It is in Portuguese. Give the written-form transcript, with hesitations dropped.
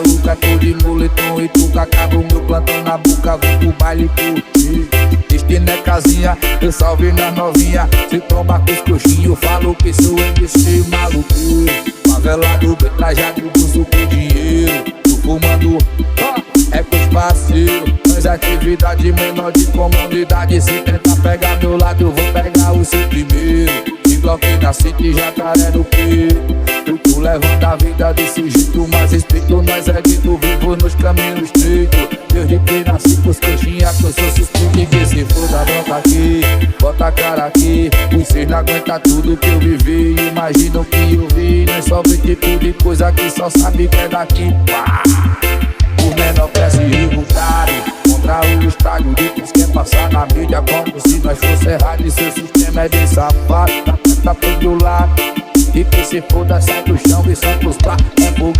maluca, tô de moletom e tu acaba o meu plantão na boca, vou pro baile curtir. Destino é casinha, eu salve na novinha. Se toma com os coxinhos, falo que sou MC maluqueiro. Favelado, bem trajado, bolso com dinheiro. Tô fumando, é com os parceiros. Mas atividade menor de comunidade. Se tentar pegar meu lado, eu vou pegar o seu primeiro. Igual que na City, Jacaré no peito. Eu tô levando a vida desse jeito, mas respeito nós é dito, vivo nos caminhos estreitos. Desde que nasci com os coxinhas, que eu sou suspeito e que se foda, bota aqui, bota a cara aqui. Vocês não aguentam tudo que eu vivi, imaginam que eu vi. Nós só vê tipo de coisa que só sabe que é daqui, pá. O menor cresce revoltado contra o estádio, depois quer passar na mídia como se nós fosse errado. E seu sistema é bem safado, tá pro lado. E que se foda, sai do chão e só pros pá, é bugar.